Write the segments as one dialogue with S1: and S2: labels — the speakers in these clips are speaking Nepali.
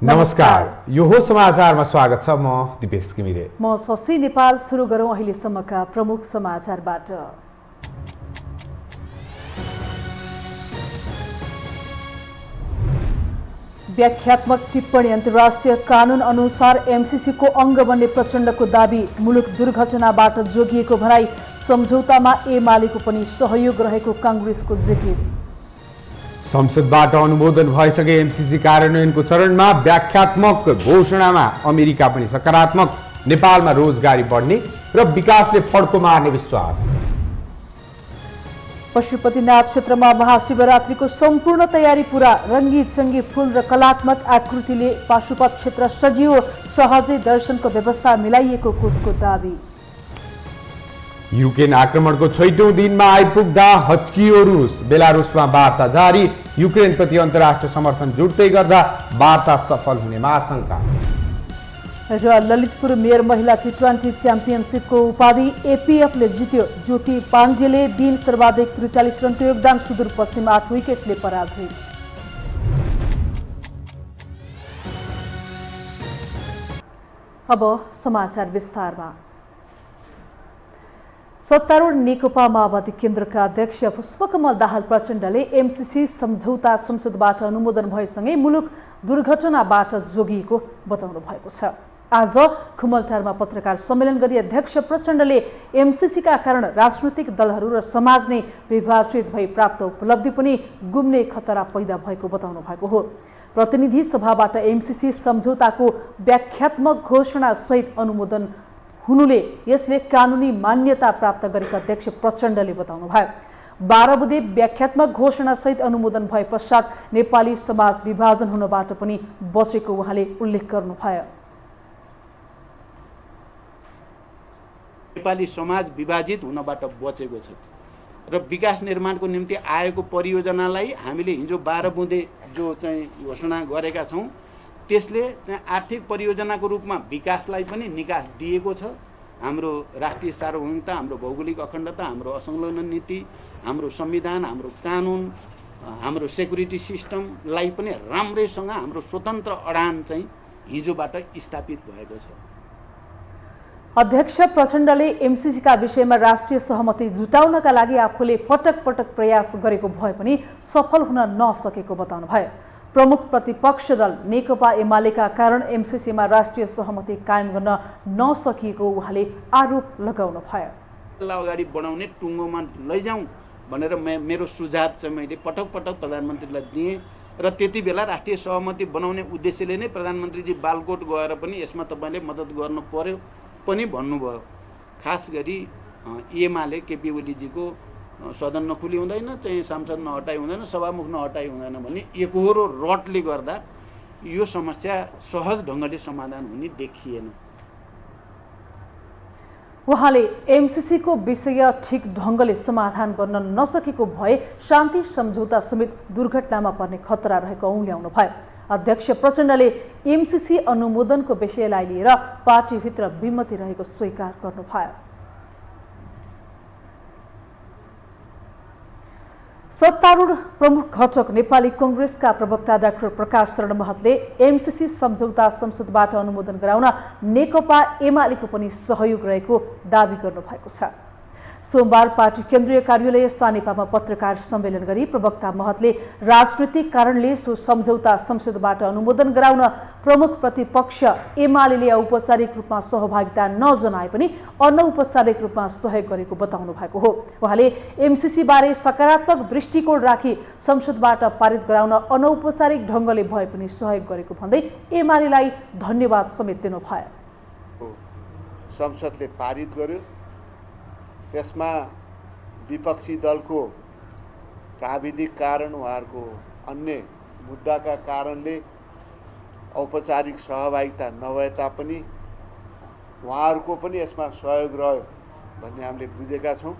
S1: नमस्कार, यो हो समाचारमा स्वागत छ। म दिपेश घिमिरे।
S2: म शशि नेपाल। सुरु गरौँ अहिलेसम्मका प्रमुख समाचारबाट। व्याख्यात्मक टिप्पणी अन्तर्राष्ट्रिय कानुन अनुसार एमसीसी को अङ्ग बन्ने प्रचण्डको दाबी। मुलुक दुर्घटनाबाट जोगिएको भनाई। सम्झौतामा एमालेको पनि सहयोग रहेको काङ्ग्रेसको जिकिर।
S1: संसदबाट अनुमोदन भइसके एमसीसी कार्यान्वयनको चरणमा। व्याख्यात्मक घोषणामा अमेरिका पनि सकारात्मक। नेपालमा रोजगारी बढ्ने र विकासले फड्को मार्ने विश्वास।
S2: पशुपतिनाथ क्षेत्रमा महाशिवरात्रिको सम्पूर्ण तयारी पूरा। रङ्गी चङ्गी फूल र कलात्मक आकृतिले पाशुपत क्षेत्र सजियो। सहजै दर्शनको व्यवस्था मिलाइएको कोषको दावी।
S1: युक्रेन आक्रमणको 6औं दिनमा आइपुग्दा हच्कियो रुस। बेलारुसमा वार्ता जारी। युक्रेनप्रति अन्तर्राष्ट्रिय समर्थन जुट्दै गर्दा वार्ता सफल हुनेमा आशंका।
S2: र ललितपुर मेयर महिला टी20 च्याम्पियनसिपको उपाधि एपीएफले जित्यो। ज्योति पाण्डेले दिन सर्वाधिक 43 रनको योगदान। सुदूरपश्चिम 8 विकेटले पराजित। अब समाचार विस्तारमा। सत्तारूढ नेकपा माओवादी केन्द्रका अध्यक्ष पुष्पकमल दाहाल प्रचण्डले एमसीसी सम्झौता संसदबाट अनुमोदन भएसँगै मुलुक दुर्घटनाबाट जोगिएको बताउनु भएको छ। आज खुमलटारमा पत्रकार सम्मेलन गरी अध्यक्ष प्रचण्डले एमसीसीका कारण राजनैतिक दलहरू र समाज नै विभाजित भई प्राप्त उपलब्धि पनि गुम्ने खतरा पैदा भएको बताउनु भएको हो। प्रतिनिधि सभाबाट एमसीसी सम्झौताको व्याख्यात्मक घोषणा सहित अनुमोदन हुनुले यसले कानुनी मान्यता प्राप्त गरेका अध्यक्ष प्रचण्डले बताउनु भयो। 12 बुँदे व्याख्यात्मक घोषणा सहित अनुमोदन भए पश्चात नेपाली समाज विभाजन हुनबाट पनि बचेको उहाँले उल्लेख गर्नुभयो।
S3: नेपाली समाज विभाजित हुनबाट बचेको छ र विकास निर्माणको निम्ति आएको परियोजनालाई हामीले हिजो 12 बुँदे जो चाहिँ घोषणा गरेका छौँ त्यसले चाहिँ आर्थिक परियोजनाको रूपमा विकासलाई पनि निकास दिएको छ। हाम्रो राष्ट्रिय सार्वभौमिकता, हाम्रो भौगोलिक अखण्डता, हाम्रो असंलग्न नीति, हाम्रो संविधान, हाम्रो कानुन, हाम्रो सेक्युरिटी सिस्टमलाई पनि राम्रैसँग हाम्रो स्वतन्त्र अडान चाहिँ हिजोबाट स्थापित भएको छ।
S2: अध्यक्ष प्रचण्डले एमसीसीका विषयमा राष्ट्रिय सहमति जुटाउनका लागि आफूले पटक पटक प्रयास गरेको भए पनि सफल हुन नसकेको बताउनु भयो। प्रमुख प्रतिपक्ष दल नेकपा एमालेका कारण एमसीसीमा राष्ट्रिय सहमति कायम गर्न नसकिएको उहाँले आरोप लगाउनु भयो।
S3: अगाडि बढाउने टुङ्गोमा लैजाउँ भनेर मेरो सुझाव चाहिँ मैले पटक पटक प्रधानमन्त्रीलाई दिएँ र त्यति बेला राष्ट्रिय सहमति बनाउने उद्देश्यले नै प्रधानमन्त्रीजी बालकोट गएर पनि यसमा तपाईँले मद्दत गर्नु पर्यो पनि भन्नुभयो। खास गरी एमाले केपी ओलीजीको सदन नखुली हुँदैन, चाहिँ सांसद नहटाइ हुँदैन, सभामुख नहटाइ हुँदैन भन्ने एकहोरो रटले गर्दा यो समस्या सहज ढङ्गले समाधान हुने देखिएन।
S2: उहाँले एमसीसी को विषय ठिक ढङ्गले समाधान गर्न नसकेको भए शान्ति सम्झौता समेत दुर्घटनामा पर्ने खतरा रहेको औँल्याउनु भयो। अध्यक्ष प्रचण्डले एमसीसी अनुमोदनको विषयलाई लिएर पार्टीभित्र विमति रहेको स्वीकार गर्नुभयो। सत्तारूढ प्रमुख घटक नेपाली कांग्रेसका प्रवक्ता डाक्टर प्रकाश शरण महतले एमसीसी सम्झौता संसदबाट अनुमोदन गराउन नेकपा एमालेको पनि सहयोग रहेको दावी गर्नुभएको छ। सोमबार पार्टी केन्द्रीय कार्यालय सानेपामा पत्रकार सम्मेलन गरी प्रवक्ता महतले राजनीतिक कारणले सो सम्झौता संसदबाट अनुमोदन गराउन प्रमुख प्रतिपक्ष एमालेले औपचारिक रूपमा सहभागिता नजनाए पनि अनौपचारिक रूपमा सहयोग गरेको बताउनु भएको हो। उहाँले एमसीसी बारे सकारात्मक दृष्टिकोण राखी संसदबाट पारित गराउन अनौपचारिक ढङ्गले भए पनि सहयोग गरेको भन्दै एमालेलाई धन्यवाद समेत दिनुभयो।
S4: संसदले पारित गर्यो, त्यसमा विपक्षी दलको प्राविधिक कारण उहाँहरूको अन्य मुद्दाका कारणले औपचारिक सहभागिता नभए तापनि उहाँहरूको पनि यसमा सहयोग रह्यो भन्ने हामीले बुझेका छौँ।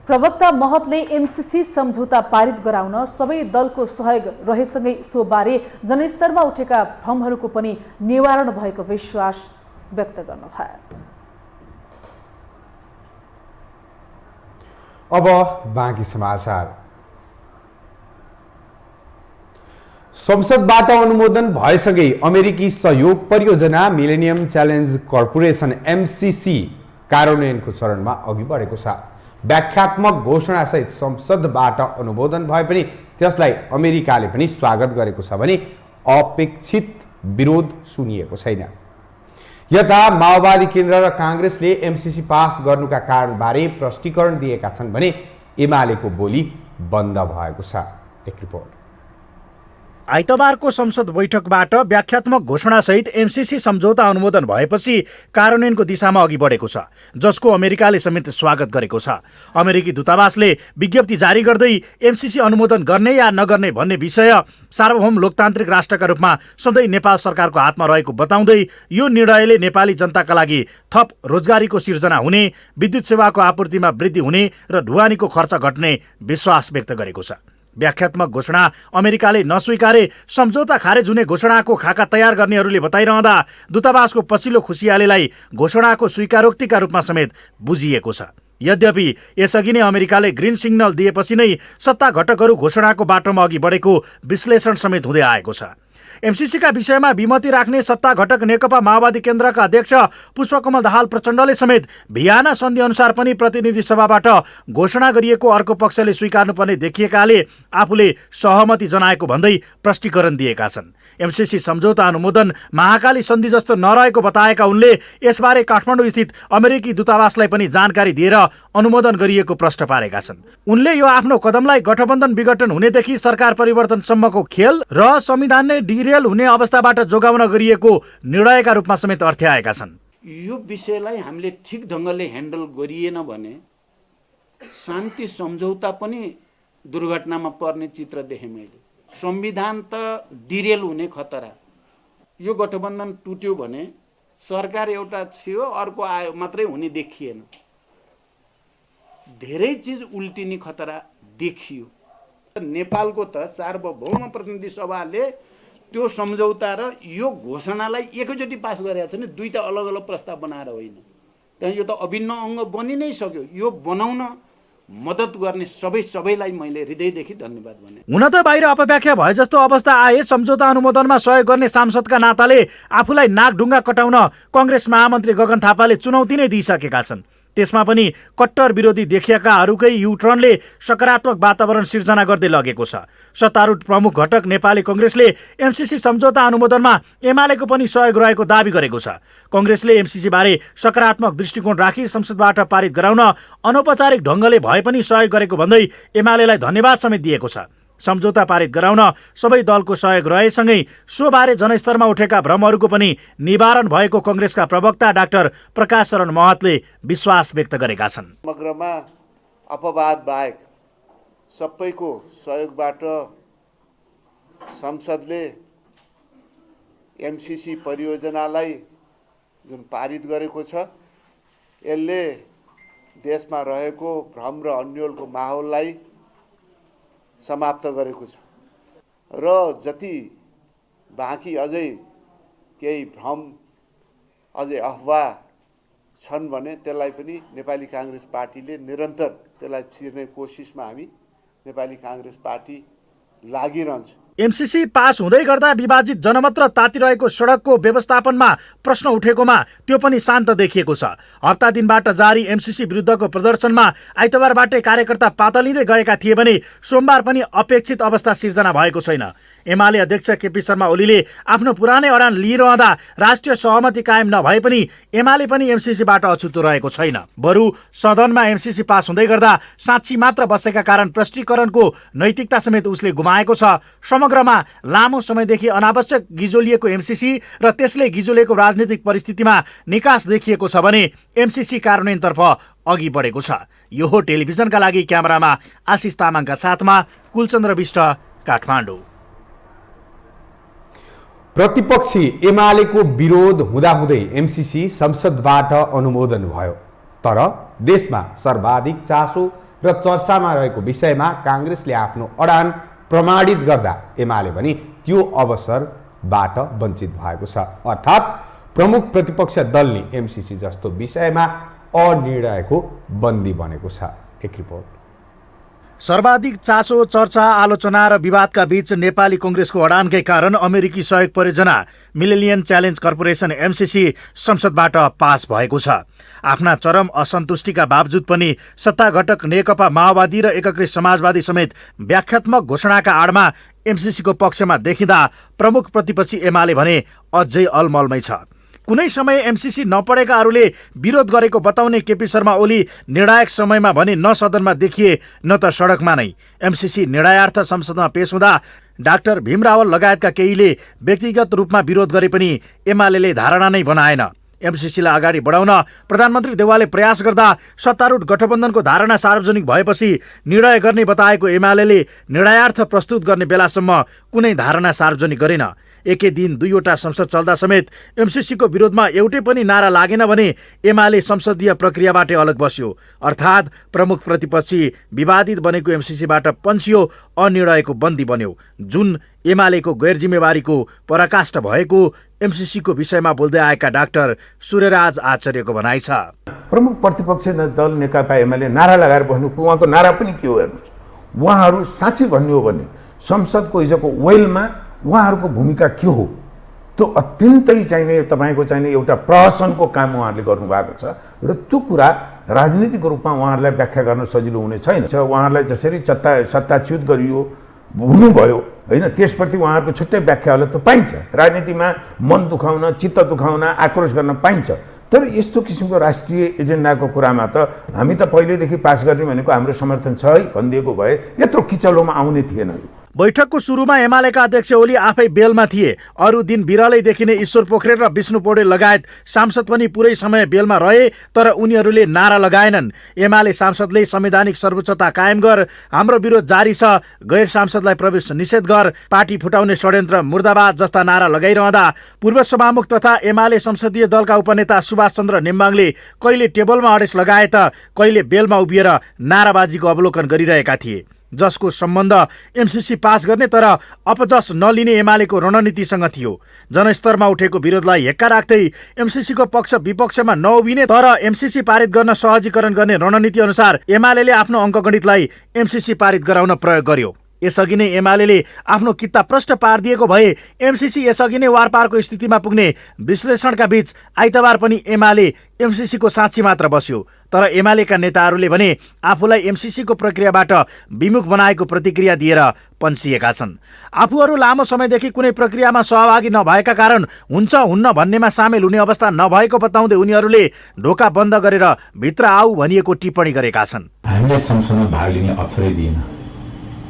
S2: प्रवक्ता महतले एमसीसी सम्झौता पारित गराउन सबै दलको सहयोग रहेसँगै सो बारे जनस्तरमा उठेका भ्रमहरूको पनि निवारण भएको विश्वास व्यक्त गर्नुभयो।
S1: अब बाँकी समाचार। संसदबाट अनुमोदन भएसँगै अमेरिकी सहयोग परियोजना मिलेनियम च्यालेन्ज कर्पोरेसन एमसीसी कार्यान्वयनको चरणमा अघि बढेको छ। व्याख्यात्मक घोषणासहित संसदबाट अनुमोदन भए पनि त्यसलाई अमेरिकाले पनि स्वागत गरेको छ भने अपेक्षित विरोध सुनिएको छैन। यता माओवादी केन्द्र र काङ्ग्रेसले एमसीसी पास गर्नुका कारणबारे प्रष्टीकरण दिएका छन् भने एमालेको बोली बन्द भएको छ। एक रिपोर्ट।
S5: आइतबारको संसद बैठकबाट व्याख्यात्मक घोषणासहित एमसीसी सम्झौता अनुमोदन भएपछि कार्यान्वयनको दिशामा अघि बढेको छ, जसको अमेरिकाले समेत स्वागत गरेको छ। अमेरिकी दूतावासले विज्ञप्ति जारी गर्दै एमसीसी अनुमोदन गर्ने या नगर्ने भन्ने विषय सार्वभौम लोकतान्त्रिक राष्ट्रका रूपमा सधैँ नेपाल सरकारको हातमा रहेको बताउँदै यो निर्णयले नेपाली जनताका लागि थप रोजगारीको सिर्जना हुने, विद्युत सेवाको आपूर्तिमा वृद्धि हुने र ढुवानीको खर्च घट्ने विश्वास व्यक्त गरेको छ। व्याख्यात्मक घोषणा अमेरिकाले नस्वीकारे सम्झौता खारेज हुने घोषणाको खाका तयार गर्नेहरूले बताइरहँदा दूतावासको पछिल्लो खुसियालीलाई घोषणाको स्वीकारोक्तिका रूपमा समेत बुझिएको छ। यद्यपि यसअघि नै अमेरिकाले ग्रिन सिग्नल दिएपछि नै सत्ता घटकहरू घोषणाको बाटोमा अघि बढेको विश्लेषण समेत हुँदै आएको छ। एमसीसीका विषयमा विमति राख्ने सत्ता घटक नेकपा माओवादी केन्द्रका अध्यक्ष पुष्पकमल दाहाल प्रचण्डले समेत भियाना सन्धि अनुसार पनि प्रतिनिधि सभाबाट घोषणा गरिएको अर्को पक्षले स्वीकार्नुपर्ने देखिएकाले आफूले सहमति जनाएको भन्दै प्रष्टीकरण दिएका छन्। एमसीसी सम्झौता अनुमोदन महाकाली सन्धि जस्तो नरहेको बताएका उनले यसबारे काठमाडौँ स्थित अमेरिकी दूतावासलाई पनि जानकारी दिएर अनुमोदन गरिएको प्रश्न पारेका छन्। उनले यो आफ्नो कदमलाई गठबन्धन विघटन हुनेदेखि सरकार परिवर्तनसम्मको खेल र संविधान नै डिरेल हुने अवस्थाबाट जोगाउन गरिएको निर्णयका रूपमा समेत अर्थ्याएका छन्।
S3: यो विषयलाई हामीले ठिक ढङ्गले ह्यान्डल गरिएन भने शान्ति सम्झौता पनि दुर्घटनामा पर्ने चित्र देखेँ मैले। संविधान त डिरेल हुने खतरा। यो गठबन्धन टुट्यो भने सरकार एउटा थियो, अर्को आयो मात्रै हुने देखिएन। धेरै चिज उल्टिने खतरा देखियो। नेपालको त सार्वभौम प्रतिनिधि सभाले त्यो सम्झौता र यो घोषणालाई एकैचोटि पास गरेको छ नि, दुईटा अलग अलग प्रस्ताव बनाएर होइन। त्यहाँ यो त अभिन्न अङ्ग बनि नै सक्यो। यो बनाउन मद्दत गर्ने सबैलाई मैले हृदयदेखि धन्यवाद भने।
S5: हुन त बाहिर अपव्याख्या भए जस्तो अवस्था आए सम्झौता अनुमोदनमा सहयोग गर्ने सांसदका नाताले आफूलाई नाकढुङ्गा कटाउन कङ्ग्रेस महामन्त्री गगन थापाले चुनौती नै दिइसकेका छन्। त्यसमा पनि कट्टर विरोधी देखिएकाहरूकै युटर्नले सकारात्मक वातावरण सिर्जना गर्दै लगेको छ। सत्तारूढ प्रमुख घटक नेपाली कङ्ग्रेसले एमसीसी सम्झौता अनुमोदनमा एमालेको पनि सहयोग रहेको दावी गरेको छ। कङ्ग्रेसले एमसीसी बारे सकारात्मक दृष्टिकोण राखी संसदबाट पारित गराउन अनौपचारिक ढङ्गले भए पनि सहयोग गरेको भन्दै एमालेलाई धन्यवाद समेत दिएको छ। सम्झौता पारित गराउन सबै दलको सहयोग रहेसँगै सोबारे जनस्तरमा उठेका भ्रमहरूको पनि निवारण भएको कङ्ग्रेसका प्रवक्ता डाक्टर प्रकाश शरण महतले विश्वास व्यक्त गरेका छन्।
S4: समग्रमा अपवाद बाहेक सबैको सहयोगबाट संसदले एमसीसी परियोजनालाई जुन पारित गरेको छ, यसले देशमा रहेको भ्रम र अन्योलको माहौललाई समाप्त गरेको छ र जति बाँकी अझै केही भ्रम, अझै अफवाह छन् भने त्यसलाई पनि नेपाली काङ्ग्रेस पार्टीले निरन्तर त्यसलाई चिर्ने कोसिसमा हामी नेपाली काङ्ग्रेस पार्टी लागिरहन्छ।
S5: एमसीसी पास हुँदै गर्दा विभाजित जनमत र तातिरहेको सडकको व्यवस्थापनमा प्रश्न उठेकोमा त्यो पनि शान्त देखिएको छ। हप्ता दिनबाट जारी एमसीसी विरुद्धको प्रदर्शनमा आइतबारबाटै कार्यकर्ता पातलिँदै गएका थिए भने सोमबार पनि अपेक्षित अवस्था सिर्जना भएको छैन। एमाले अध्यक्ष केपी शर्मा ओलीले आफ्नो पुरानै अडान लिइरहँदा राष्ट्रिय सहमति कायम नभए पनि एमाले पनि एमसीसीबाट अछुतो रहेको छैन। बरु सदनमा एमसीसी पास हुँदै गर्दा साँच्ची मात्र बसेका कारण प्रष्टीकरणको नैतिकता समेत उसले गुमाएको छ। समग्रमा लामो समयदेखि अनावश्यक गिजोलिएको एमसीसी र त्यसले गिजोलिएको राजनीतिक परिस्थितिमा निकास देखिएको छ भने एमसीसी कार्यान्वयनतर्फ अघि बढेको छ। यो हो टेलिभिजनका लागि क्यामेरामा आशिष तामाङका साथमा कुलचन्द्र विष्ट, काठमाडौँ।
S1: प्रतिपक्षी एमालेको विरोध हुँदाहुँदै एमसीसी संसदबाट अनुमोदन भयो। तर देशमा सर्वाधिक चासो र चर्चामा रहेको विषयमा काङ्ग्रेसले आफ्नो अडान प्रमाणित गर्दा एमाले पनि त्यो अवसरबाट वञ्चित भएको छ। अर्थात् प्रमुख प्रतिपक्ष दलले एमसीसी जस्तो विषयमा अनिर्णयको बन्दी बनेको छ। एक रिपोर्ट।
S5: सर्वाधिक चासो, चर्चा, आलोचना र विवादका बीच नेपाली कङ्ग्रेसको अडानकै कारण अमेरिकी सहयोग परियोजना मिलेनियम च्यालेन्ज कर्पोरेसन MCC संसदबाट पास भएको छ। आफ्ना चरम असन्तुष्टिका बावजुद पनि सत्ता घटक नेकपा माओवादी र एकीकृत समाजवादी समेत व्याख्यात्मक घोषणाका आडमा MCCको पक्षमा देखिँदा प्रमुख प्रतिपक्षी एमाले भने अझै अलमलमै छ। कुनै समय MCC नपढेकाहरूले विरोध गरेको बताउने केपी शर्मा ओली निर्णायक समयमा भने न सदनमा देखिए न त सडकमा नै। MCC निर्णयार्थ संसदमा पेश हुँदा डाक्टर भीम रावल लगायतका केहीले व्यक्तिगत रूपमा विरोध गरे पनि एमाले धारणा नै बनाएन। MCCलाई अगाडि बढाउन प्रधानमन्त्री देउवाले प्रयास गर्दा सत्तारूढ गठबन्धनको धारणा सार्वजनिक भएपछि निर्णय गर्ने बताएको एमाले निर्णयार्थ प्रस्तुत गर्ने बेलासम्म कुनै धारणा सार्वजनिक गरेन। एकै दिन 2वटा संसद चल्दा समेत MCCको विरोधमा एउटै पनि नारा लागेन भने एमाले संसदीय प्रक्रियाबाटै अलग बस्यो। अर्थात् प्रमुख प्रतिपक्षी विवादित बनेको MCCबाट पन्सियो, अनिर्णयको बन्दी बन्यो, जुन एमालेको गैर जिम्मेवारीको पराकाष्ठ भएको MCCको विषयमा बोल्दै आएका डाक्टर सूर्यराज आचार्यको भनाइ छ।
S6: प्रमुख प्रतिपक्ष दल नेकपा एमाले नारा लगाएर बस्नु, उहाँको नारा पनि के हो हेर्नुहोस्। उहाँहरू साँच्चै भन्नु हो भने संसदको हिजोको वेलमा उहाँहरूको भूमिका के हो, त्यो अत्यन्तै चाहिने तपाईँको चाहिने एउटा प्रहसनको काम उहाँहरूले गर्नुभएको छ र त्यो कुरा राजनीतिक रूपमा उहाँहरूलाई व्याख्या गर्न सजिलो हुने छैन। उहाँहरूलाई जसरी सत्ताच्युत गरियो हुनुभयो होइन, त्यसप्रति उहाँहरूको छुट्टै व्याख्या होला, त्यो पाइन्छ। राजनीतिमा मन दुखाउन, चित्त दुखाउन, आक्रोश गर्न पाइन्छ। तर यस्तो किसिमको राष्ट्रिय एजेन्डाको कुरामा त हामी त पहिल्यैदेखि पास गर्ने भनेको हाम्रो समर्थन छ है भनिदिएको भए यत्रो किचलोमा आउने थिएन।
S5: बैठकको सुरुमा एमालेका अध्यक्ष ओली आफै बेलमा थिए। अरू दिन बिरलै देखिने ईश्वर पोखरेल र विष्णु पौडेल लगायत सांसद पनि पुरै समय बेलमा रहे, तर उनीहरूले नारा लगाएनन्। एमाले सांसदले संवैधानिक सर्वोच्चता कायम गर, हाम्रो विरोध जारी छ, गैर सांसदलाई प्रवेश निषेध गर, पार्टी फुटाउने षड्यन्त्र मुर्दाबाद जस्ता नारा लगाइरहँदा पूर्व सभामुख तथा एमाले संसदीय दलका उपनेता सुभाष चन्द्र नेम्बाङले कहिले टेबलमा अडेस लगाए त कहिले बेलमा उभिएर नाराबाजीको अवलोकन गरिरहेका थिए, जसको सम्बन्ध MCC पास गर्ने तर अपजस नलिने एमालेको रणनीतिसँग थियो। जनस्तरमा उठेको विरोधलाई हेक्का राख्दै MCCको पक्ष विपक्षमा नउभिने तर MCC पारित गर्न सहजीकरण गर्ने रणनीति अनुसार एमाले आफ्नो अङ्कगणितलाई MCC पारित गराउन प्रयोग गर्यो। यसअघि नै एमाले आफ्नो कित्ता प्रष्ट पारिदिएको भए MCC यसअघि नै वारपारको स्थितिमा पुग्ने विश्लेषणका बीच आइतबार पनि एमाले MCCको साक्षी मात्र बस्यो। तर एमालेका नेताहरूले भने आफूलाई MCCको प्रक्रियाबाट विमुख बनाएको प्रतिक्रिया दिएर पन्सिएका छन्। आफूहरू लामो समयदेखि कुनै प्रक्रियामा सहभागी नभएका कारण हुन्छ हुन्न भन्नेमा सामेल हुने अवस्था नभएको बताउँदै उनीहरूले ढोका बन्द गरेर भित्र आऊ भनिएको टिप्पणी गरेका छन्।
S7: हामीले संसदमा भाग लिने अवसरै दिएन,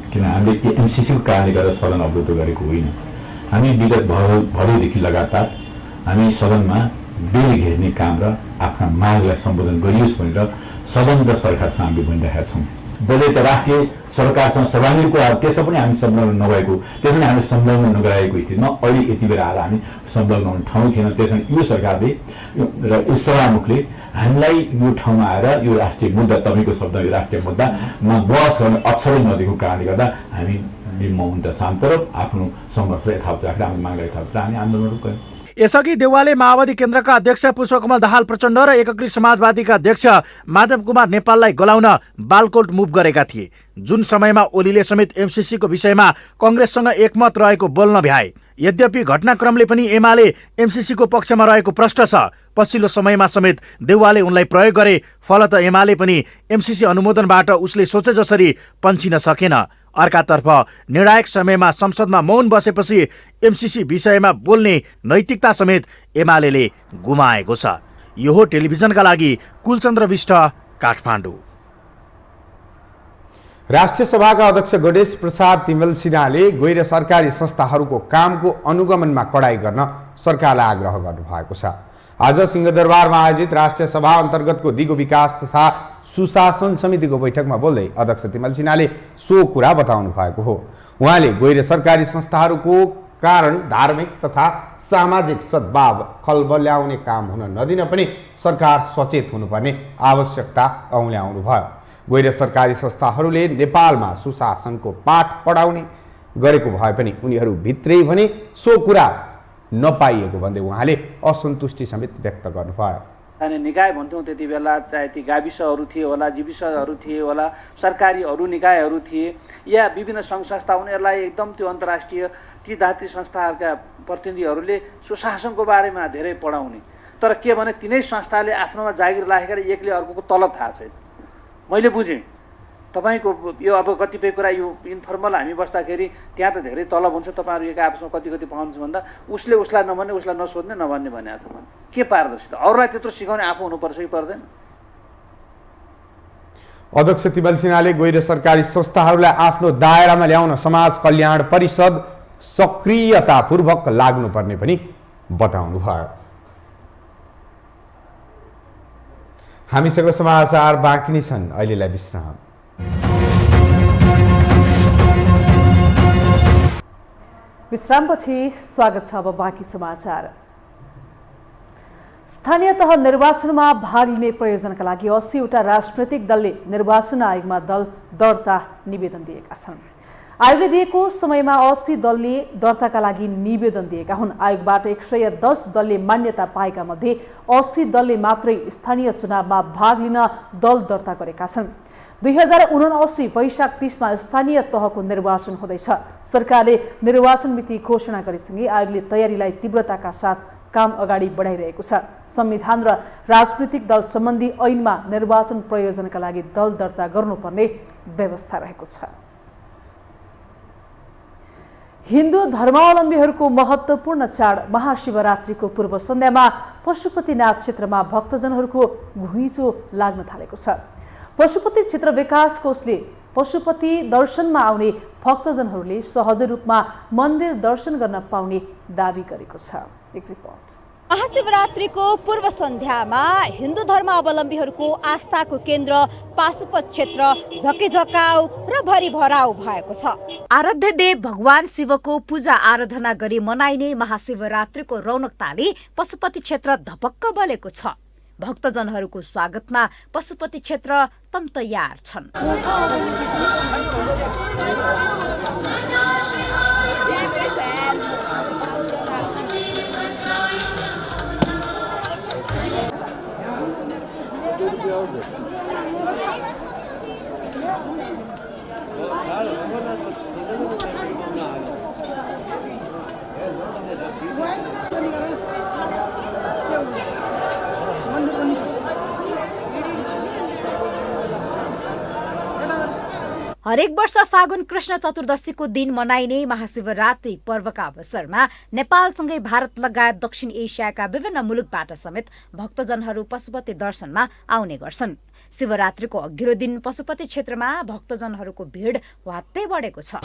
S7: किन हामीले MCCको कारणले गर्दा सदन अवरुद्ध गरेको होइन। हामी विगत भर्खरदेखि लगातार हामी सदनमा बेल घेर्ने काम र आफ्ना मागलाई सम्बोधन गरियोस् भनेर सदन र सरकारसँग हामी भनिरहेका छौँ। बोले त राष्ट्रिय सरकारसँग सभामुखको त्यसमा पनि हामी संलग्न नभएको, त्यसमा पनि हामी संलग्न नगराएको स्थितिमा अहिले यति बेला आएर हामी संलग्न हुने ठाउँ थिएन। त्यसमा यो सरकारले र यो सभामुखले हामीलाई यो ठाउँमा आएर यो राष्ट्रिय मुद्दा, तपाईँको शब्द यो राष्ट्रिय मुद्दामा बहस गर्ने अवसरै नदिएको कारणले गर्दा हामी मौन त शान्त र आफ्नो सङ्घर्षलाई यथावत राखेर हामी मागलाई यथावत हामी आन्दोलन गऱ्यौँ।
S5: यसअघि देउवाले माओवादी केन्द्रका अध्यक्ष पुष्पकमल दाहाल प्रचण्ड र एकीकृत समाजवादीका अध्यक्ष माधव कुमार नेपाललाई गलाउन बालकोट मुभ गरेका थिए, जुन समयमा ओलीले समेत MCCको विषयमा कङ्ग्रेससँग एकमत रहेको बोल्न भ्याए। यद्यपि घटनाक्रमले पनि एमाले MCCको पक्षमा रहेको प्रश्न छ। पछिल्लो समयमा समेत देउवाले उनलाई प्रयोग गरे, फलत एमाले पनि MCC अनुमोदनबाट उसले सोचे जसरी पन्चिन सकेन। अर्कातर्फ निर्णायक समयमा संसदमा मौन बसेपछि MCC विषयमा बोल्ने नैतिकता समेत एमाले गुमाएको छ। यो हो टेलिभिजनका लागि कुलचन्द्र विष्ट, काठमाडौँ।
S1: राष्ट्रिय सभाका अध्यक्ष गणेश प्रसाद तिमल सिन्हाले गैर सरकारी संस्थाहरूको कामको अनुगमनमा कडाई गर्न सरकारलाई आग्रह गर्नुभएको छ। आज सिंहदरबारमा आयोजित राष्ट्रिय सभा अन्तर्गतको दिगो विकास तथा सुशासन समितिको बैठकमा बोल्दै अध्यक्ष तिमल सिन्हाले सो कुरा बताउनु भएको हो। उहाँले गैर सरकारी संस्थाहरूको कारण धार्मिक तथा सामाजिक सद्भाव खलबल्याउने काम हुन नदिन पनि सरकार सचेत हुनुपर्ने आवश्यकता औल्याउनु भयो। गैर सरकारी संस्थाहरूले नेपालमा सुशासनको पाठ पढाउने गरेको भए पनि उनीहरू भित्रै भने सो कुरा नपाइएको भन्दै उहाँले असन्तुष्टि समेत व्यक्त गर्नुभयो।
S8: अनि निकाय भन्थ्यौँ त्यति बेला, चाहे ती गाविसहरू थिए होला, जीविसहरू थिए होला, सरकारी अरू निकायहरू थिए या विभिन्न सङ्घ संस्था, उनीहरूलाई एकदम त्यो अन्तर्राष्ट्रिय ती दात्री संस्थाहरूका प्रतिनिधिहरूले सुशासनको बारेमा धेरै पढाउने। तर के भने तिनै संस्थाले आफ्नोमा जागिर राखेर एकले अर्कोको तलब थाहा छैन। मैले बुझेँ तपाईँको यो अब कतिपय कुरा यो इन्फर्मल हामी बस्दाखेरि त्यहाँ त धेरै तलब हुन्छ, तपाईँहरू एक आपसमा कति कति पाउनुहुन्छ भन्दा उसले उसलाई नभन्ने, उसलाई नसोध्ने नभन्ने भनेको छ। भने के पारदर्शिता? अरूलाई त्यत्रो सिकाउने आफू हुनुपर्छ कि पर्दैन?
S1: अध्यक्ष तिमल सिन्हाले गैर सरकारी संस्थाहरूलाई आफ्नो दायरामा ल्याउन समाज कल्याण परिषद सक्रियतापूर्वक लाग्नुपर्ने पनि बताउनुभयो। हामीसँग समाचार बाँकी नै छन्, अहिलेलाई विश्राम।
S2: विश्रामपछि स्वागत छ। अब बाँकी समाचार। स्थानीय तह निर्वाचनमा भाग लिने प्रयोजनका लागि 80वटा राजनैतिक दलले निर्वाचन आयोगमा दल दर्ता निवेदन दिएका छन्। आयोगले दिएको समयमा 80 दलले दर्ताका लागि निवेदन दिएका हुन्। आयोगबाट 110 दलले मान्यता पाएका मध्ये 80 दलले मात्रै स्थानीय चुनावमा भाग लिन दल दर्ता गरेका छन्। 2079 वैशाख 30 मा स्थानीय तहको निर्वाचन हुँदैछ। सरकारले निर्वाचन मिति घोषणा गरेसँगै आयोगले तयारीलाई तीव्रताका साथ काम अगाडि बढाइरहेको छ। संविधान र राजनीतिक दल सम्बन्धी ऐनमा निर्वाचन प्रयोजनका लागि दल दर्ता गर्नुपर्ने व्यवस्था रहेको छ। हिन्दू धर्मावलम्बीहरूको महत्त्वपूर्ण चाड महाशिवरात्रिको पूर्व सन्ध्यामा पशुपतिनाथ क्षेत्रमा भक्तजनहरूको घुइँचो लाग्न थालेको छ। पशुपति क्षेत्र विकास कोषले पशुपति दर्शनमा आउने भक्तजनहरूले सहज रूपमा मन्दिर दर्शन गर्न पाउने दावी गरेको छ। एक रिपोर्ट।
S9: महाशिवरात्रिको पूर्व सन्ध्यामा हिन्दू धर्मावलम्बीहरूको आस्थाको केन्द्र पाशुपत क्षेत्र झकेझकाउ र भरिभराउ भएको छ। आराध्य देव भगवान शिवको पूजा आराधना गरी मनाइने महाशिवरात्रिको रौनकताले पशुपति क्षेत्र धपक्क बलेको छ। भक्तजनहरूको स्वागतमा पशुपति क्षेत्र तम तयार छन्। हरेक वर्ष फागुन कृष्ण चतुर्दशीको दिन मनाइने महाशिवरात्रि पर्वका अवसरमा नेपालसँगै भारत लगायत दक्षिण एसियाका विभिन्न मुलुकबाट समेत भक्तजनहरू पशुपति दर्शनमा आउने गर्छन्। शिवरात्रिको अघिल्लो दिन पशुपति क्षेत्रमा भक्तजनहरूको भिड वात्तै बढेको छ।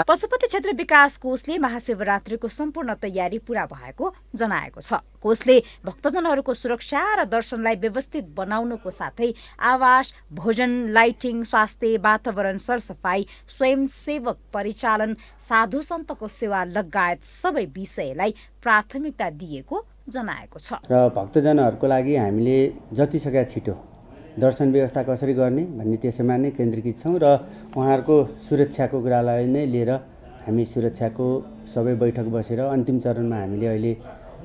S9: पशुपति क्षेत्र विकास कोषले महाशिवरात्रिको सम्पूर्ण तयारी पूरा भएको जनाएको छ। कोषले भक्तजनहरूको सुरक्षा र दर्शनलाई व्यवस्थित बनाउनुको साथै आवास, भोजन, लाइटिङ, स्वास्थ्य, वातावरण, सरसफाई, स्वयंसेवक परिचालन, साधु सन्तको सेवा लगायत सबै विषयलाई प्राथमिकता दिएको जनाएको छ।
S10: र भक्तजनहरूको लागि हामीले जति सके छिटो दर्शन व्यवस्था कसरी गर्ने भन्ने त्यसैमा नै केन्द्रीकृत छौँ र उहाँहरूको सुरक्षाको कुरालाई नै लिएर हामी सुरक्षाको सबै बैठक बसेर अन्तिम चरणमा हामीले अहिले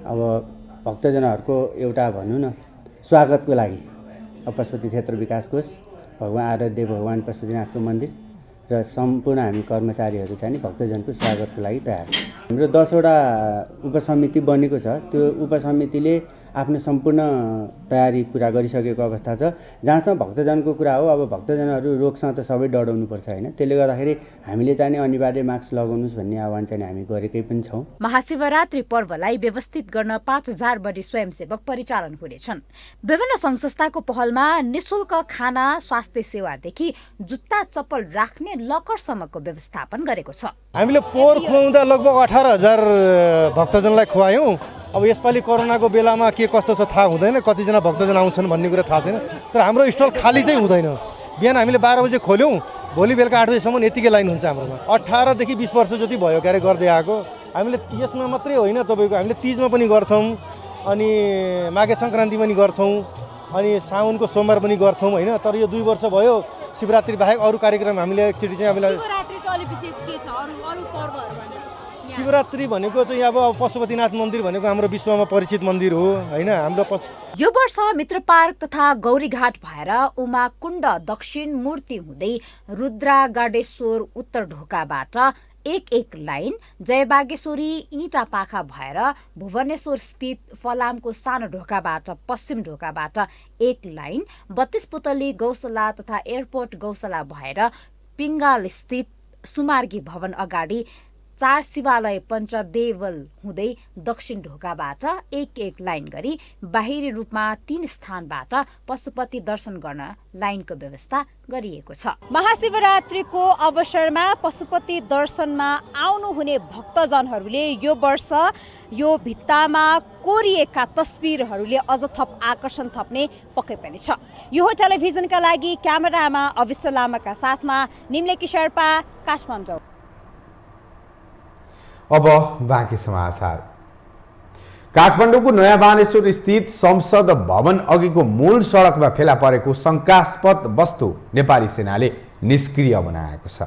S10: अब भक्तजनहरूको एउटा भनौँ न स्वागतको लागि पशुपति क्षेत्र विकास कोष, भगवान आराध्य भगवान पशुपतिनाथको मन्दिर र सम्पूर्ण हामी कर्मचारीहरू चाहिँ नि भक्तजनको स्वागतको लागि तयार छौँ। हाम्रो 10 वटा उपसमिति बनेको छ। त्यो उपसमितिले आफ्नो सम्पूर्ण तयारी पुरा गरिसकेको अवस्था छ। जहाँसम्म भक्तजनको कुरा हो, अब भक्तजनहरू रोगसँग त सबै डराउनुपर्छ होइन, त्यसले गर्दाखेरि हामीले चाहिँ अनिवार्य मास्क लगाउनुहोस् भन्ने आह्वान चाहिँ हामी गरेकै पनि छौँ।
S9: महाशिवरात्रि पर्वलाई व्यवस्थित गर्न 5000 बढी स्वयंसेवक परिचालन हुनेछन्। विभिन्न सङ्घ संस्थाको पहलमा निशुल्क खाना, स्वास्थ्य सेवादेखि जुत्ता चप्पल राख्ने लकरसम्मको व्यवस्थापन गरेको छ।
S11: हामीले पोहोर खुवाउँदा लगभग 18,000 भक्तजनलाई खुवायौँ। अब यसपालि कोरोनाको बेलामा के कस्तो छ थाहा हुँदैन, कतिजना भक्तजन आउँछन् भन्ने कुरा थाहा छैन, तर हाम्रो स्टल खाली चाहिँ हुँदैन। बिहान हामीले 12 बजे खोल्यौँ, भोलि बेलुका 8 बजीसम्म यतिकै लाइन हुन्छ हाम्रोमा। 18 देखि 20 वर्ष जति भयो क्यारे गर्दै आएको। हामीले यसमा मात्रै होइन, तपाईँको हामीले तीजमा पनि गर्छौँ, अनि माघे सङ्क्रान्ति पनि गर्छौँ, अनि साउनको सोमबार पनि गर्छौँ होइन। तर यो 2 वर्ष भयो शिवरात्रि बाहेक अरू कार्यक्रम हामीले एकचोटि चाहिँ हामीलाई शिवरात्रि भनेको चाहिँ अब पशुपतिनाथ मन्दिर भनेको हाम्रो विश्वमा परिचित मन्दिर हो होइन। हाम्रो
S9: यो वर्ष मित्र पार्क तथा गौरीघाट भएर उमा कुण्ड दक्षिण मूर्ति हुँदै रुद्रा गाडेश्वर उत्तर ढोकाबाट एक लाइन, जयबागेश्वरी इँटा पाखा भएर भुवनेश्वर स्थित फलामको सानो ढोकाबाट पश्चिम ढोकाबाट एक लाइन, 32 पुतली गौशाला तथा एयरपोर्ट गौशाला भएर पिङ्गाल स्थित सुमार्गी भवन अगाडि 4 शिवालय पञ्चदेवल हुँदै दक्षिण ढोकाबाट एक लाइन गरी बाहिरी रूपमा 3 स्थानबाट पशुपति दर्शन गर्न लाइनको व्यवस्था गरिएको छ। महाशिवरात्रिको अवसरमा पशुपति दर्शनमा आउनुहुने भक्तजनहरूले यो वर्ष यो भित्तामा कोरिएका तस्बिरहरूले अझ थप आकर्षण थप्ने पक्कै पनि छ। यो टेलिभिजनका लागि क्यामेरामा अविष्ट लामाका साथमा निम्लेकी शेर्पा, काठमाडौँ।
S1: अब बाँकी समाचार। काठमाडौँको नयाँ बानेश्वर स्थित संसद भवन अघिको मूल सडकमा फेला परेको शङ्कास्पद वस्तु नेपाली सेनाले निष्क्रिय बनाएको छ।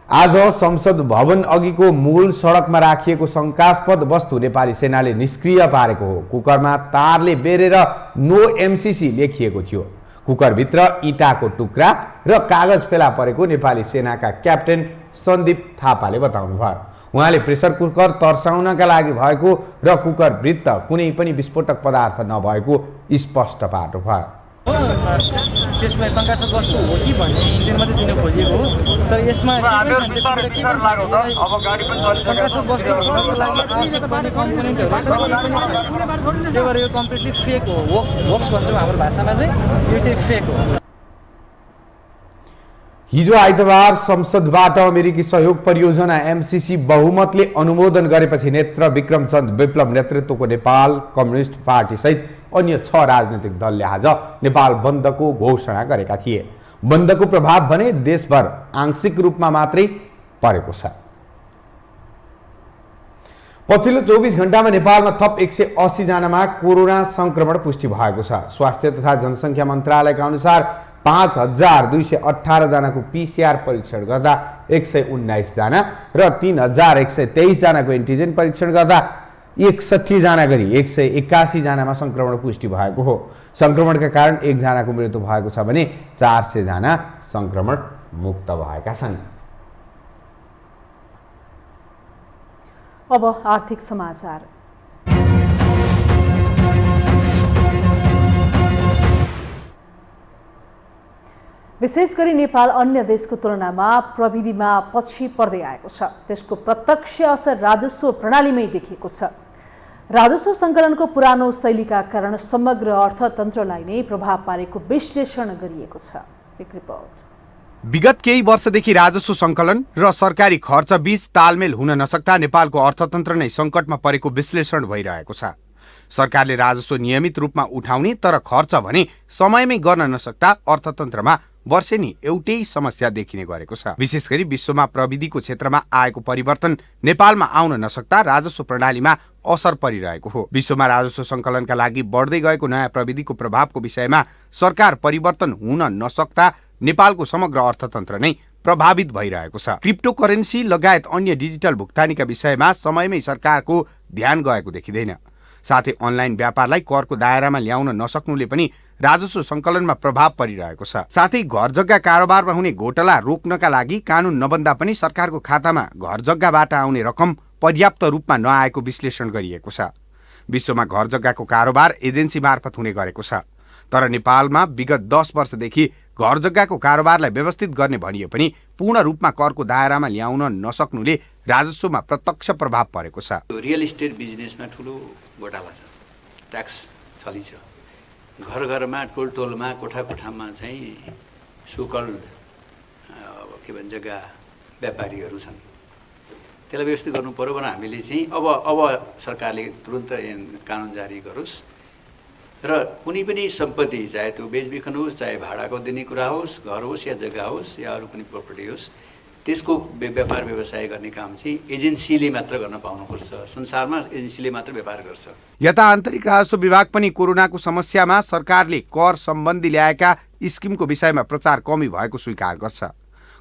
S1: आज संसद भवन अघिको मूल सडकमा राखिएको शङ्कास्पद वस्तु नेपाली सेनाले निष्क्रिय पारेको हो। कुकरमा तारले बेरेर नो एमसीसी लेखिएको थियो। कुकरभित्र इँटाको टुक्रा र कागज फेला परेको नेपाली सेनाका क्याप्टेन सन्दीप थापाले बताउनु भयो। उहाँले प्रेसर कुकर तर्साउनका लागि भएको र कुकरभित्र कुनै पनि विस्फोटक पदार्थ नभएको स्पष्ट पार्नु भयो।
S12: त्यसमा शङ्कास्पद वस्तु हो कि भन्ने इन्जिन मात्रै दिन खोजिएको हो, तर यसमा शङ्कास्पद वस्तु हुनको लागि आवश्यक पर्ने कम्पोनेन्टहरू त्यही भएर यो कम्प्लिटली फेक हो। वक्स भन्छौँ हाम्रो भाषामा चाहिँ, यो चाहिँ फेक हो।
S1: हिजो आइतबार संसदबाट अमेरिकी सहयोग परियोजना एमसीसी बहुमतले अनुमोदन गरेपछि नेत्र विक्रमचन्द विप्लव नेतृत्वको नेपाल कम्युनिस्ट पार्टी सहित अन्य 6 राजनैतिक दलले आज नेपाल बन्दको घोषणा गरेका थिए। बन्दको प्रभाव भने देशभर आंशिक रूपमा मात्रै परेको छ। पछिल्लो 24 घण्टामा नेपालमा थप 180 जनामा कोरोना संक्रमण पुष्टि भएको छ। स्वास्थ्य तथा जनसङ्ख्या मन्त्रालयका अनुसार 5218 जनाको पीसीआर परीक्षण गर्दा 119 जना र 3123 जनाको एन्टिजेन परीक्षण गर्दा 61 जना गरी 181 जनामा संक्रमण पुष्टि भएको हो। संक्रमणका कारण 1 जनाको मृत्यु भएको छ भने 400 जना संक्रमण मुक्त भएका छन्।
S2: अब आर्थिक समाचार। विशेष गरी नेपाल अन्य देशको तुलनामा प्रविधिमा पछि पर्दै आएको छ। त्यसको प्रत्यक्ष असर राजस्व प्रणालीमै देखिएको छ। राजस्व सङ्कलनको पुरानो शैलीका कारण समग्र अर्थतन्त्रलाई नै प्रभाव पारेको विश्लेषण गरिएको छ। एक रिपोर्ट।
S1: विगत केही वर्षदेखि राजस्व सङ्कलन र सरकारी खर्च बीच तालमेल हुन नसक्दा नेपालको अर्थतन्त्र नै सङ्कटमा परेको विश्लेषण भइरहेको छ। सरकारले राजस्व नियमित रूपमा उठाउने तर खर्च भने समयमै गर्न नसक्दा अर्थतन्त्रमा वर्षेनी एउटै समस्या देखिने गरेको छ। विशेष गरी विश्वमा प्रविधिको क्षेत्रमा आएको परिवर्तन नेपालमा आउन नसक्दा राजस्व प्रणालीमा असर परिरहेको हो। विश्वमा राजस्व सङ्कलनका लागि बढ्दै गएको नयाँ प्रविधिको प्रभावको विषयमा सरकार परिवर्तन हुन नसक्दा नेपालको समग्र अर्थतन्त्र नै प्रभावित भइरहेको छ। क्रिप्टो करेन्सी लगायत अन्य डिजिटल भुक्तानीका विषयमा समयमै सरकारको ध्यान गएको देखिँदैन। साथै अनलाइन व्यापारलाई करको दायरामा ल्याउन नसक्नुले पनि राजस्व सङ्कलनमा प्रभाव परिरहेको छ। साथै घर जग्गा कारोबारमा हुने घोटाला रोक्नका लागि कानुन नबन्दा पनि सरकारको खातामा घर जग्गाबाट आउने रकम पर्याप्त रूपमा नआएको विश्लेषण गरिएको छ। विश्वमा घर जग्गाको कारोबार एजेन्सी मार्फत हुने गरेको छ। तर नेपालमा विगत 10 वर्षदेखि घर जग्गाको कारोबारलाई व्यवस्थित गर्ने भनिए पनि पूर्ण रूपमा करको दायरामा ल्याउन नसक्नुले राजस्वमा प्रत्यक्ष प्रभाव परेको छ।
S13: रियल इस्टेट बिजनेसमा ठुलो घोटाला छ, ट्याक्स छली छ। घर घरमा टोल टोलमा कोठा कोठामा चाहिँ सोकल के भन्छ जग्गा व्यापारीहरू छन्। त्यसलाई व्यवस्थित गर्नु पर्यो भनेर हामीले चाहिँ अब सरकारले तुरुन्त कानुन जारी गरोस् र कुनै पनि सम्पत्ति चाहे त्यो बेचबिखन होस्, चाहे भाडाको दिने कुरा होस्, घर होस् या जग्गा होस् या अरू कुनै प्रपर्टी होस्, त्यसको व्यापार व्यवसाय गर्ने काम चाहिँ एजेन्सीले मात्र गर्न पाउनुपर्छ। संसारमा एजेन्सीले मात्र व्यापार गर्छ।
S1: यता आन्तरिक राजस्व विभाग पनि कोरोनाको समस्यामा सरकारले कर सम्बन्धी ल्याएका स्किमको विषयमा प्रचार कमी भएको स्वीकार गर्छ।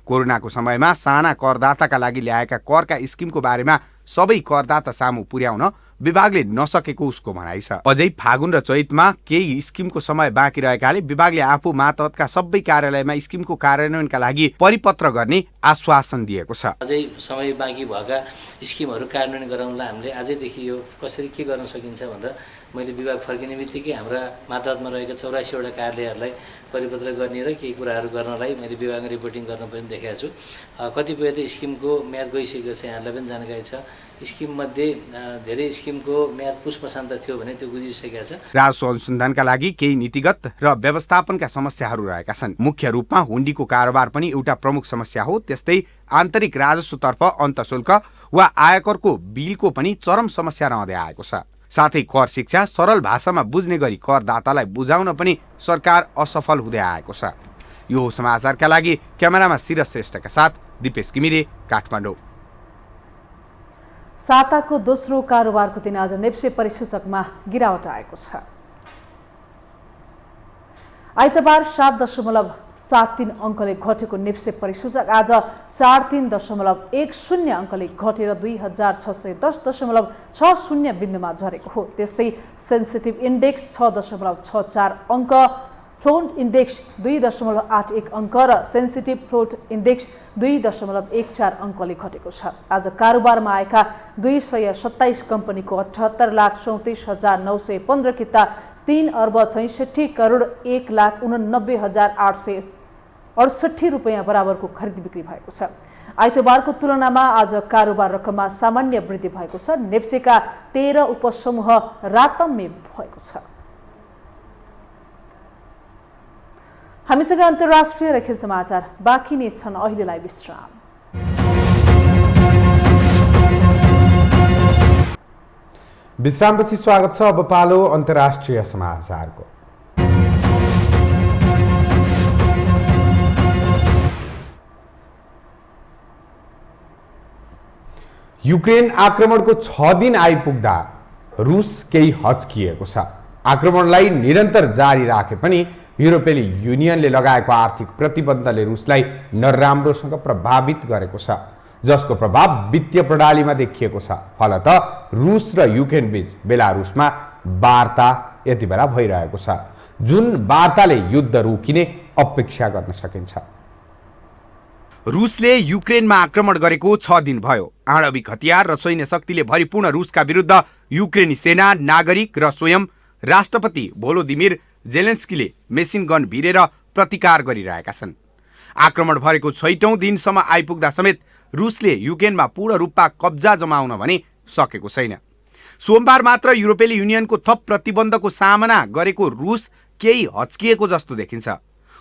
S1: कोरोनाको समयमा साना करदाताका लागि ल्याएका करका स्किमको बारेमा सबै करदाता सामु पुर्याउन विभागले नसकेको उसको भनाइ छ। अझै फागुन र चैतमा केही स्किमको समय बाँकी रहेकाले विभागले आफू मातहतका सबै कार्यालयमा स्किमको कार्यान्वयनका लागि परिपत्र गर्ने आश्वासन दिएको छ।
S14: अझै समय बाँकी भएका स्किमहरू कार्यान्वयन गराउनलाई हामीले आजैदेखि यो कसरी के गर्न सकिन्छ भनेर मैले विभाग फर्किने बित्तिकै हाम्रा मातहतमा रहेका 84वटा कार्यालयहरूलाई परिपत्र गर्ने र केही कुराहरू गर्नलाई मैले विभागमा रिपोर्टिङ गर्न पनि देखेको छु। कतिपय त स्किमको म्याद गइसकेको छ, यहाँलाई पनि जानकारी छ। स्किममध्ये धेरै स्किमको म्याद पुस मसान्त थियो भने त्यो गुजिसकेको छ।
S1: राजस्व अनुसन्धानका लागि केही नीतिगत र व्यवस्थापनका समस्याहरू रहेका छन्। मुख्य रूपमा हुन्डीको कारोबार पनि एउटा प्रमुख समस्या हो। त्यस्तै आन्तरिक राजस्वतर्फ अन्तशुल्क वा आयकरको बिलको पनि चरम समस्या रहँदै आएको छ। साथै कर शिक्षा सरल भाषामा बुझ्ने गरी करदातालाई बुझाउन पनि सरकार असफल हुँदै आएको छ। यो समाचारका लागि क्यामेरामा सिरज श्रेष्ठका साथ दिपेश घिमिरे, काठमाडौँ।
S2: साताको दोस्रो कारोबारको दिन आज नेप्से परिसूचकमा गिरावट आएको छ। आइतबार 7.73 अङ्कले घटेको नेप्से परिसूचक आज 43.10 अङ्कले घटेर 2610.60 बिन्दुमा झरेको हो। त्यस्तै सेन्सिटिभ इन्डेक्स 6.64 अङ्क, फ्लोट इन्डेक्स 2.81 अङ्क र सेन्सिटिभ फ्लोट इन्डेक्स 2.14 अङ्कले घटेको छ। आज कारोबारमा आएका 227 कम्पनीको 78,34,915 किता 3,66,1,89,868 रुपियाँ बराबरको खरिद बिक्री भएको छ। आइतबारको तुलनामा आज कारोबार रकममा सामान्य वृद्धि भएको छ। नेप्सेका 13 उपसमूह रातम्य भएको छ। हामीसँग अन्तर्राष्ट्रिय र खेल समाचार बाँकी नै छन्। अहिलेलाई विश्राम।
S1: विश्रामपछि स्वागत छ। अब पालो अन्तर्राष्ट्रिय समाचारको। युक्रेन आक्रमणको 6 दिन आइपुग्दा रुस केही हच्किएको छ। आक्रमणलाई निरन्तर जारी राखे पनि युरोपेली युनियनले लगाएको आर्थिक प्रतिबन्धले रुसलाई नराम्रोसँग प्रभावित गरेको छ, जसको प्रभाव वित्तीय प्रणालीमा देखिएको छ। फलत रुस र युक्रेन बीच बेलारुसमा वार्ता यति बेला भइरहेको छ, जुन वार्ताले युद्ध रोकिने अपेक्षा गर्न सकिन्छ। रुसले युक्रेनमा आक्रमण गरेको 6 दिन भयो। आणविक हतियार र सैन्य शक्तिले भरिपूर्ण रुसका विरुद्ध युक्रेनी सेना, नागरिक र स्वयं राष्ट्रपति भोलोदिमिर जेलेन्स्कीले मेसिन गन भिरेर प्रतिकार गरिरहेका छन्। आक्रमण भरेको 6औं दिनसम्म आइपुग्दा समेत रुसले युक्रेनमा पूर्ण रूपमा कब्जा जमाउन भने सकेको छैन। सोमबार मात्र युरोपेली युनियनको थप प्रतिबन्धको सामना गरेको रुस केही हच्किएको जस्तो देखिन्छ।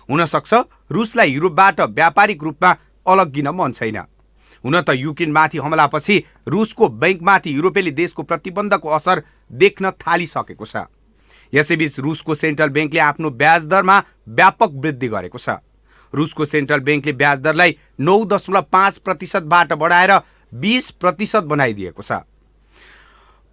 S1: हुन सक्छ रुसलाई युरोपबाट व्यापारिक रूपमा अलग्गिन मन छैन। हुन त युक्रेनमाथि हमलापछि रुसको बैंकमाथि युरोपेली देशको प्रतिबन्धको असर देख्न थालिसकेको छ। यसैबीच रुसको सेन्ट्रल बैंकले आफ्नो ब्याज दरमा व्यापक वृद्धि गरेको छ। रुसको सेन्ट्रल बैंकले ब्याज दरलाई 9.5%बाट बढाएर 20% बनाइदिएको छ।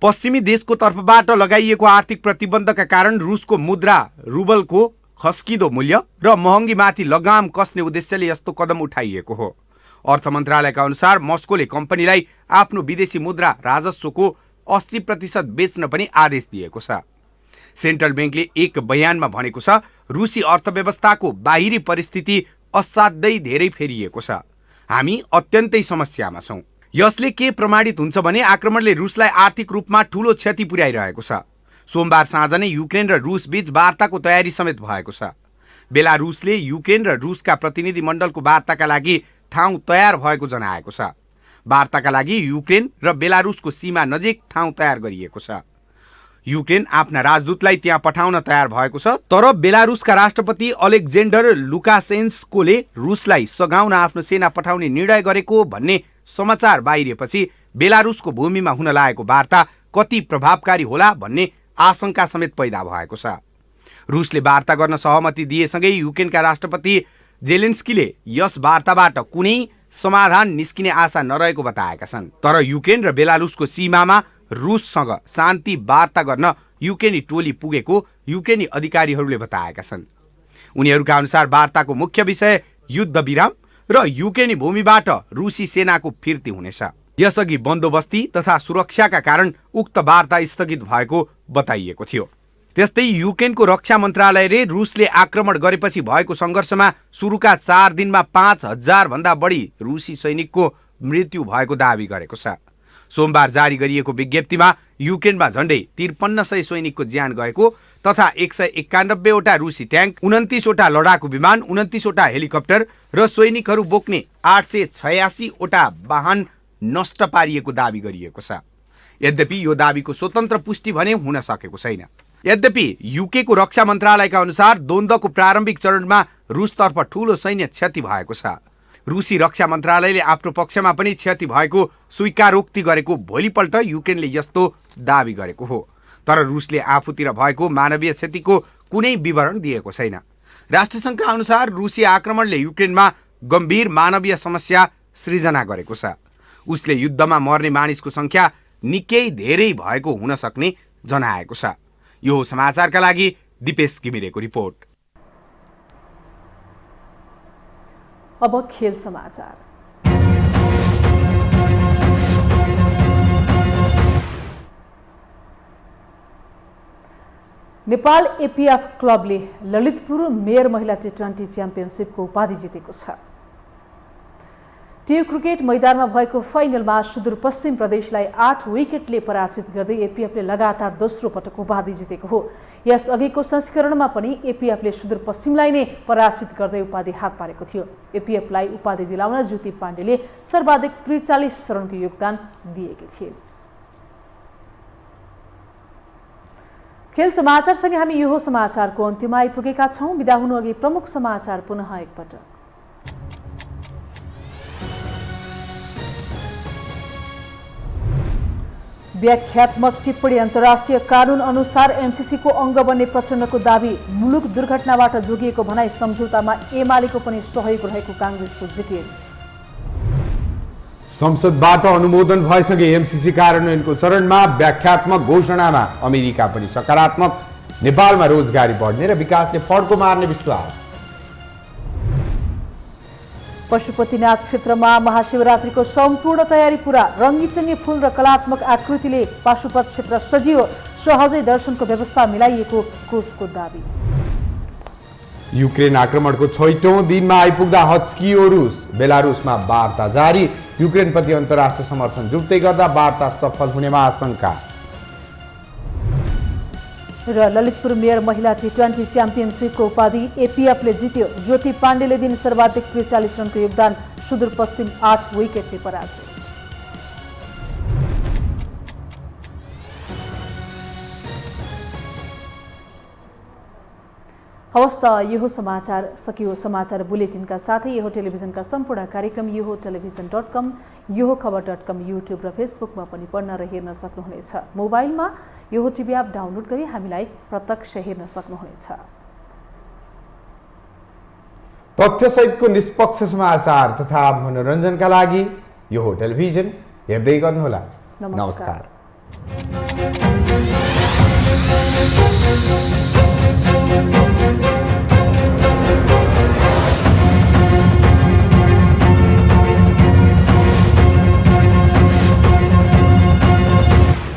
S1: पश्चिमी देशको तर्फबाट लगाइएको आर्थिक प्रतिबन्धका कारण रुसको मुद्रा रुबलको खस्किदो मूल्य र महँगीमाथि लगाम कस्ने उद्देश्यले यस्तो कदम उठाइएको हो। अर्थ मन्त्रालयका अनुसार मस्कोले कम्पनीलाई आफ्नो विदेशी मुद्रा राजस्वको 80% बेच्न पनि आदेश दिएको छ। सेन्ट्रल बैंकले एक बयानमा भनेको छ, रुसी अर्थव्यवस्थाको बाहिरी परिस्थिति असाध्यै धेरै फेरिएको छ। हामी अत्यन्तै समस्यामा छौँ। यसले के प्रमाणित हुन्छ भने आक्रमणले रुसलाई आर्थिक रूपमा ठूलो क्षति पुर्याइरहेको छ। सोमबार साँझ नै युक्रेन र रुस बीच वार्ताको तयारी समेत भएको छ। बेलारुसले युक्रेन र रुसका प्रतिनिधि मण्डलको वार्ताका लागि ठाउँ तयार भएको जनाएको छ। वार्ताका लागि युक्रेन र बेलारुसको सीमा नजिक ठाउँ तयार गरिएको छ। युक्रेन आफ्ना राजदूतलाई त्यहाँ पठाउन तयार भएको छ, तर बेलारुसका राष्ट्रपति अलेक्जेन्डर लुकासेन्स्कोले रुसलाई सघाउन आफ्नो सेना पठाउने निर्णय गरेको भन्ने समाचार बाहिरिएपछि बेलारुसको भूमिमा हुन लागेको वार्ता कति प्रभावकारी होला भन्ने आशंका समेत पैदा भएको छ। रुसले वार्ता गर्न सहमति दिएसँगै युक्रेनका राष्ट्रपति जेलेन्स्कीले यस वार्ताबाट कुनै समाधान निस्किने आशा नरहेको बताएका छन्। तर युक्रेन र बेलारुसको सीमामा रुससँग शान्ति वार्ता गर्न युक्रेनी टोली पुगेको युक्रेनी अधिकारीहरूले बताएका छन्। उनीहरूका अनुसार वार्ताको मुख्य विषय युद्ध विराम र युक्रेनी भूमिबाट रुसी सेनाको फिर्ती हुनेछ। यसअघि बन्दोबस्ती तथा सुरक्षाका कारण उक्त वार्ता स्थगित भएको बताइएको थियो। त्यस्तै युक्रेनको रक्षा मन्त्रालयले रुसले आक्रमण गरेपछि भएको सङ्घर्षमा सुरुका 4 दिनमा 5000 भन्दा बढी रुसी सैनिकको मृत्यु भएको दावी गरेको छ। सोमबार जारी गरिएको विज्ञप्तिमा युक्रेनमा झण्डै 5300 सैनिकको ज्यान गएको तथा 191 वटा रुसी ट्याङ्क, 29 वटा लडाकु विमान, 29 वटा हेलिकप्टर र सैनिकहरू बोक्ने 886 वटा वाहन नष्ट पारिएको दावी गरिएको छ। यद्यपि यो दावीको स्वतन्त्र पुष्टि भने हुन सकेको छैन। यद्यपि युकेको रक्षा मन्त्रालयका अनुसार द्वन्द्वको प्रारम्भिक चरणमा रुसतर्फ ठूलो सैन्य क्षति भएको छ। रुसी रक्षा मन्त्रालयले आफ्नो पक्षमा पनि क्षति भएको स्वीकारोक्ति गरेको भोलिपल्ट युक्रेनले यस्तो दावी गरेको हो। तर रुसले आफूतिर भएको मानवीय क्षतिको कुनै विवरण दिएको छैन। राष्ट्रसङ्घका अनुसार रुसी आक्रमणले युक्रेनमा गम्भीर मानवीय समस्या सृजना गरेको छ। उसले युद्धमा मर्ने मानिसको सङ्ख्या निकै धेरै भएको हुन सक्ने जनाएको छ। यो समाचारका लागि दिपेश घिमिरेको रिपोर्ट।
S2: अब खेल समाचार। नेपाल एपीएफ क्लबले ललितपुर मेयर महिला टी20 च्याम्पियनसिपको उपाधि जितेको छ। टियु क्रिकेट मैदानमा भएको फाइनलमा सुदूरपश्चिम प्रदेशलाई 8 विकेटले पराजित गर्दै एपीएफले लगातार दोस्रो पटक उपाधि जितेको हो। यस अघिको संस्करणमा पनि एपीएफले सुदूरपश्चिमलाई नै पराजित गर्दै उपाधि हात पारेको थियो। एपीएफलाई उपाधि दिलाउन ज्योति पाण्डेले सर्वाधिक 43 रनको योगदान दिएकी थिए। खेल समाचारसँगै हामी यो समाचारको अन्त्यमा आइपुगेका छौं। बिदा हुनु अघि प्रमुख समाचार पुनः एकपटक। व्याख्यात्मक टिप्पणी अन्तर्राष्ट्रिय कानून अनुसार एमसीसीको अङ्ग बन्ने प्रचण्डको दावी। मुलुक दुर्घटनाबाट जोगिएको भनाई सम्झौतामा एमालेको पनि सहयोग रहेको काङ्ग्रेसको जिकिर।
S1: संसदबाट अनुमोदन भएसँगै एमसीसी कार्यान्वयनको चरणमा व्याख्यात्मक घोषणामा अमेरिका पनि सकारात्मक। नेपालमा रोजगारी बढ्ने र विकासले फड्को मार्ने विश्वास।
S2: पशुपतिनाथ क्षेत्रमा महाशिवरात्रिको सम्पूर्ण तयारी पूरा। रङ्गीचङ्गी फूल र कलात्मक आकृतिले पाशुपत क्षेत्र सजियो। सहजै दर्शनको व्यवस्था मिलाइएको कोषको दावी।
S1: युक्रेन आक्रमणको 6औं दिनमा आइपुग्दा हच्कियो रुस। बेलारुसमा वार्ता जारी। युक्रेनप्रति अन्तर्राष्ट्रिय समर्थन जुट्दै गर्दा वार्ता सफल हुनेमा आशंका।
S2: र ललितपुर मेयर महिला टी20 च्याम्पियनसिपको उपाधि एपीएफले जित्यो। ज्योति पाण्डेले दिन सर्वाधिक 43 रनको योगदान। सुदूरपश्चिम 8 विकेटले पराजित। हवस् त यो समाचार सकियो। समाचार बुलेटिनका साथै यो टेलिभिजनका सम्पूर्ण कार्यक्रम यो टेलिभिजन.com, यो खबर.com, युट्युब र फेसबुकमा पनि पढ्न र हेर्न सक्नुहुनेछ। मोबाइलमा यो टिभी एप डाउनलोड गरी हामीलाई प्रत्यक्ष हेर्न सक्नुहुनेछ।
S1: तथ्यसहितको निष्पक्ष समाचार तथा मनोरञ्जनका लागि यो टेलिभिजन हेर्दै गर्नुहोला। नमस्कार।